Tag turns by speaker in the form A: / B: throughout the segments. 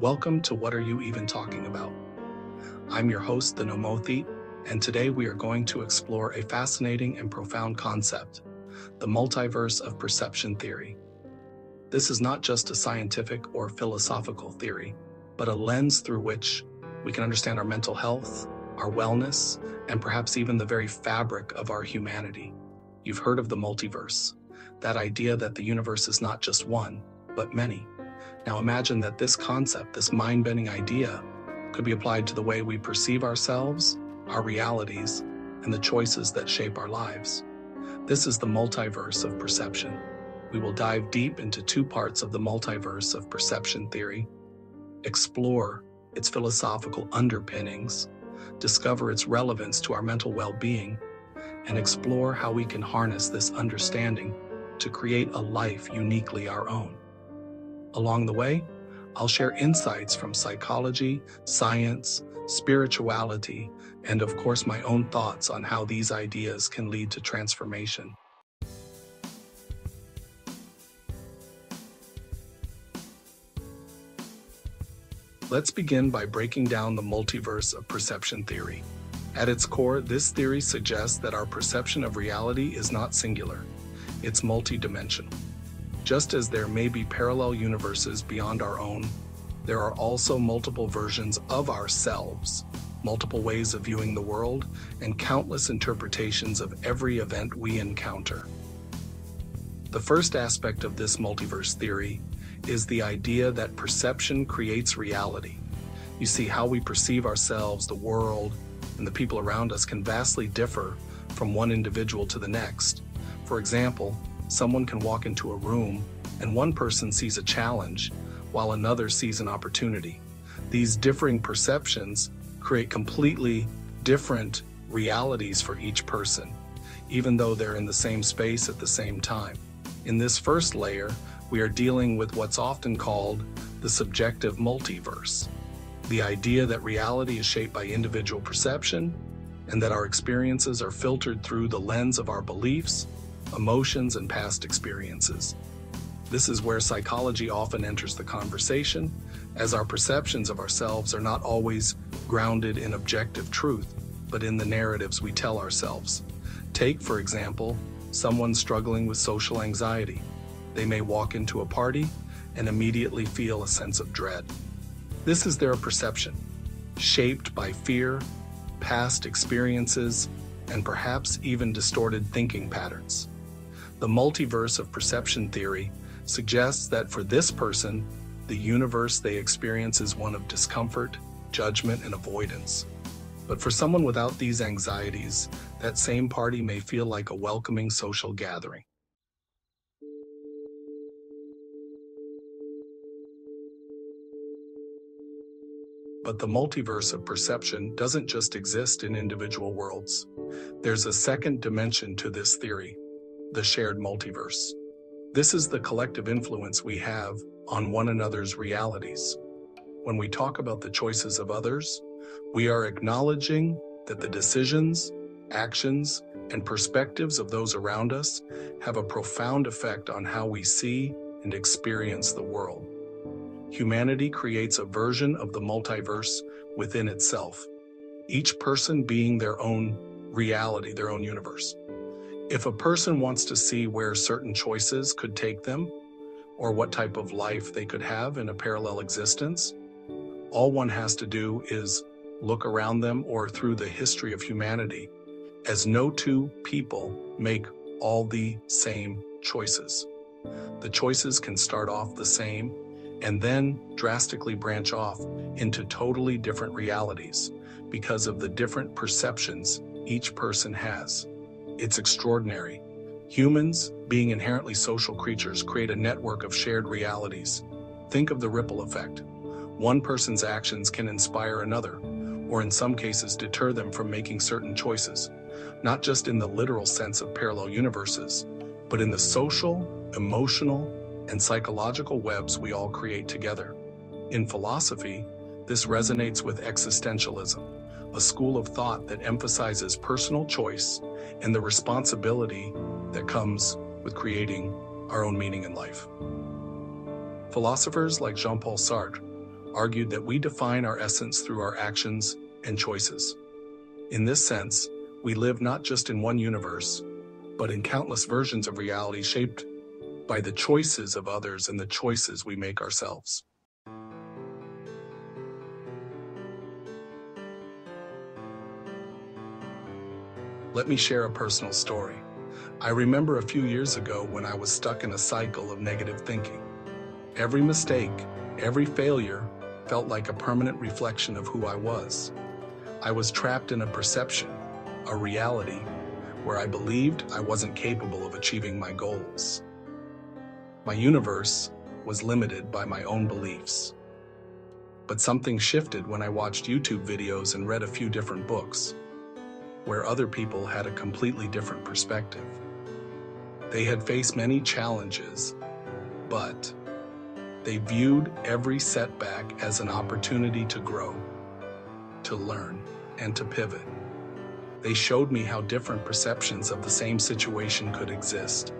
A: Welcome to What Are You Even Talking About? I'm your host, the Nomothete, and today we are going to explore a fascinating and profound concept, the multiverse of perception theory. This is not just a scientific or philosophical theory, but a lens through which we can understand our mental health, our wellness, and perhaps even the very fabric of our humanity. You've heard of the multiverse, that idea that the universe is not just one, but many. Now imagine that this concept, this mind-bending idea, could be applied to the way we perceive ourselves, our realities, and the choices that shape our lives. This is the multiverse of perception. We will dive deep into two parts of the multiverse of perception theory, explore its philosophical underpinnings, discover its relevance to our mental well-being, and explore how we can harness this understanding to create a life uniquely our own. Along the way, I'll share insights from psychology, science, spirituality, and of course my own thoughts on how these ideas can lead to transformation. Let's begin by breaking down the multiverse of perception theory. At its core, this theory suggests that our perception of reality is not singular, it's multidimensional. Just as there may be parallel universes beyond our own, there are also multiple versions of ourselves, multiple ways of viewing the world, and countless interpretations of every event we encounter. The first aspect of this multiverse theory is the idea that perception creates reality. You see, how we perceive ourselves, the world, and the people around us can vastly differ from one individual to the next. For example, someone can walk into a room and one person sees a challenge while another sees an opportunity. These differing perceptions create completely different realities for each person, even though they're in the same space at the same time. In this first layer, we are dealing with what's often called the subjective multiverse, the idea that reality is shaped by individual perception and that our experiences are filtered through the lens of our beliefs, emotions, and past experiences. This is where psychology often enters the conversation, as our perceptions of ourselves are not always grounded in objective truth, but in the narratives we tell ourselves. Take, for example, someone struggling with social anxiety. They may walk into a party and immediately feel a sense of dread. This is their perception, shaped by fear, past experiences, and perhaps even distorted thinking patterns. The multiverse of perception theory suggests that for this person, the universe they experience is one of discomfort, judgment, and avoidance. But for someone without these anxieties, that same party may feel like a welcoming social gathering. But the multiverse of perception doesn't just exist in individual worlds. There's a second dimension to this theory, the shared multiverse. This is the collective influence we have on one another's realities. When we talk about the choices of others, we are acknowledging that the decisions, actions, and perspectives of those around us have a profound effect on how we see and experience the world. Humanity creates a version of the multiverse within itself, each person being their own reality, their own universe. If a person wants to see where certain choices could take them, or what type of life they could have in a parallel existence, all one has to do is look around them or through the history of humanity, as no two people make all the same choices. The choices can start off the same and then drastically branch off into totally different realities because of the different perceptions each person has. It's extraordinary. Humans, being inherently social creatures, create a network of shared realities. Think of the ripple effect. One person's actions can inspire another, or in some cases deter them from making certain choices, not just in the literal sense of parallel universes, but in the social, emotional, and psychological webs we all create together. In philosophy, this resonates with existentialism, a school of thought that emphasizes personal choice and the responsibility that comes with creating our own meaning in life. Philosophers like Jean-Paul Sartre argued that we define our essence through our actions and choices. In this sense, we live not just in one universe, but in countless versions of reality shaped by the choices of others and the choices we make ourselves. Let me share a personal story. I remember a few years ago when I was stuck in a cycle of negative thinking. Every mistake, every failure felt like a permanent reflection of who I was. I was trapped in a perception, a reality, where I believed I wasn't capable of achieving my goals. My universe was limited by my own beliefs. But something shifted when I watched YouTube videos and read a few different books, where other people had a completely different perspective. They had faced many challenges, but they viewed every setback as an opportunity to grow, to learn, and to pivot. They showed me how different perceptions of the same situation could exist.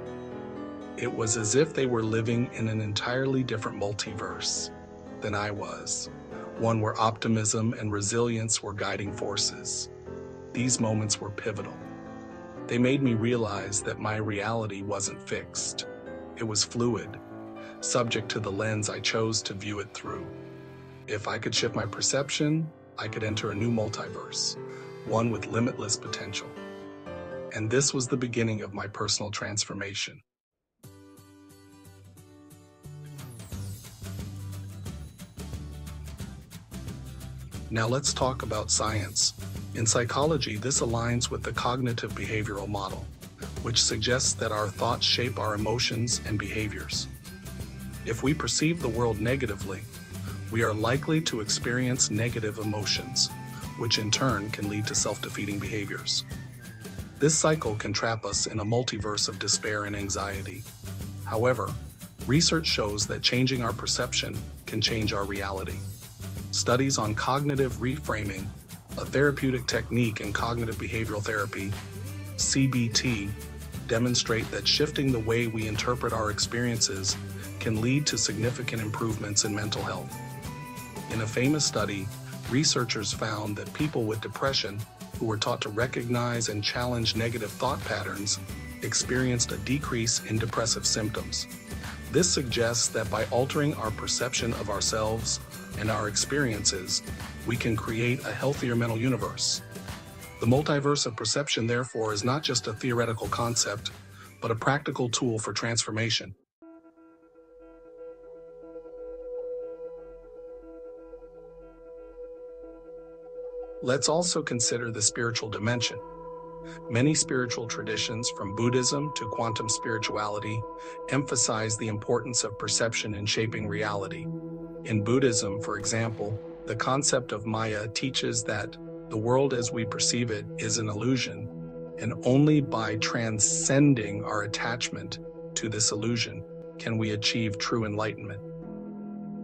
A: It was as if they were living in an entirely different multiverse than I was, one where optimism and resilience were guiding forces. These moments were pivotal. They made me realize that my reality wasn't fixed. It was fluid, subject to the lens I chose to view it through. If I could shift my perception, I could enter a new multiverse, one with limitless potential. And this was the beginning of my personal transformation. Now let's talk about science. In psychology, this aligns with the cognitive behavioral model, which suggests that our thoughts shape our emotions and behaviors. If we perceive the world negatively, we are likely to experience negative emotions, which in turn can lead to self-defeating behaviors. This cycle can trap us in a multiverse of despair and anxiety. However, research shows that changing our perception can change our reality. Studies on cognitive reframing, a therapeutic technique in cognitive behavioral therapy, CBT, demonstrate that shifting the way we interpret our experiences can lead to significant improvements in mental health. In a famous study, researchers found that people with depression who were taught to recognize and challenge negative thought patterns experienced a decrease in depressive symptoms. This suggests that by altering our perception of ourselves and our experiences, we can create a healthier mental universe. The multiverse of perception, therefore, is not just a theoretical concept, but a practical tool for transformation. Let's also consider the spiritual dimension. Many spiritual traditions, from Buddhism to quantum spirituality, emphasize the importance of perception in shaping reality. In Buddhism, for example, the concept of Maya teaches that the world as we perceive it is an illusion, and only by transcending our attachment to this illusion can we achieve true enlightenment.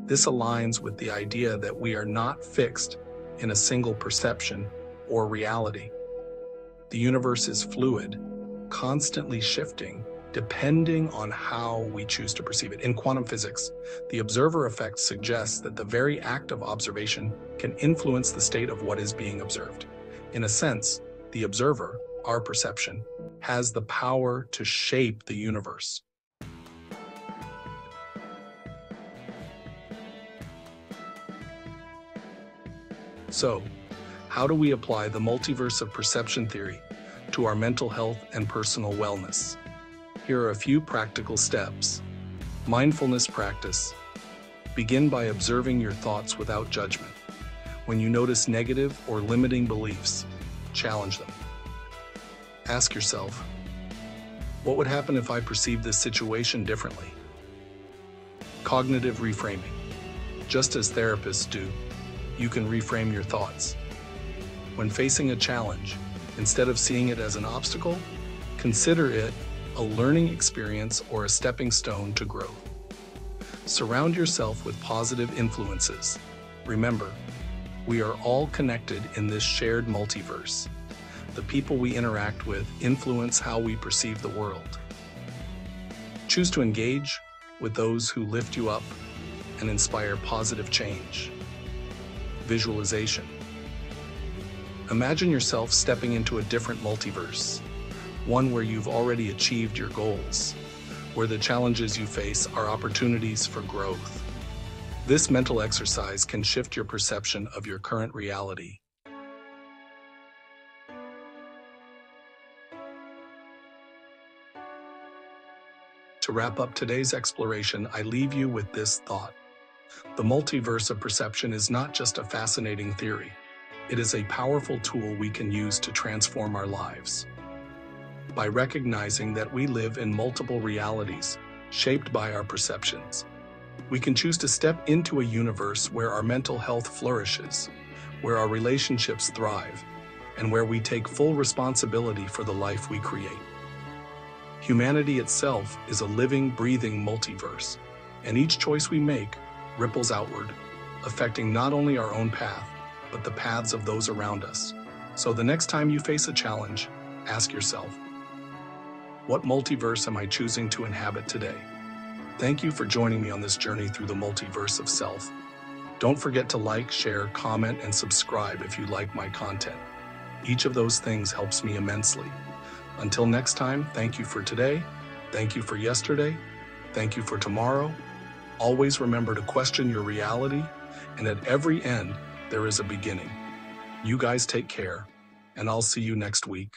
A: This aligns with the idea that we are not fixed in a single perception or reality. The universe is fluid, constantly shifting, depending on how we choose to perceive it. In quantum physics, the observer effect suggests that the very act of observation can influence the state of what is being observed. In a sense, the observer, our perception, has the power to shape the universe. So, how do we apply the multiverse of perception theory to our mental health and personal wellness? Here are a few practical steps. Mindfulness practice. Begin by observing your thoughts without judgment. When you notice negative or limiting beliefs, challenge them. Ask yourself, what would happen if I perceived this situation differently? Cognitive reframing. Just as therapists do, you can reframe your thoughts. When facing a challenge, instead of seeing it as an obstacle, consider it a learning experience or a stepping stone to growth. Surround yourself with positive influences. Remember, we are all connected in this shared multiverse. The people we interact with influence how we perceive the world. Choose to engage with those who lift you up and inspire positive change. visualization. Imagine yourself stepping into a different multiverse, one where you've already achieved your goals, where the challenges you face are opportunities for growth. This mental exercise can shift your perception of your current reality. To wrap up today's exploration, I leave you with this thought. The multiverse of perception is not just a fascinating theory. It is a powerful tool we can use to transform our lives. By recognizing that we live in multiple realities, shaped by our perceptions, we can choose to step into a universe where our mental health flourishes, where our relationships thrive, and where we take full responsibility for the life we create. Humanity itself is a living, breathing multiverse, and each choice we make ripples outward, affecting not only our own path, but the paths of those around us. So the next time you face a challenge, ask yourself, what multiverse am I choosing to inhabit today? Thank you for joining me on this journey through the multiverse of self. Don't forget to like, share, comment, and subscribe if you like my content. Each of those things helps me immensely. Until next time, thank you for today, thank you for yesterday, thank you for tomorrow. Always remember to question your reality, and at every end, there is a beginning. You guys take care, and I'll see you next week.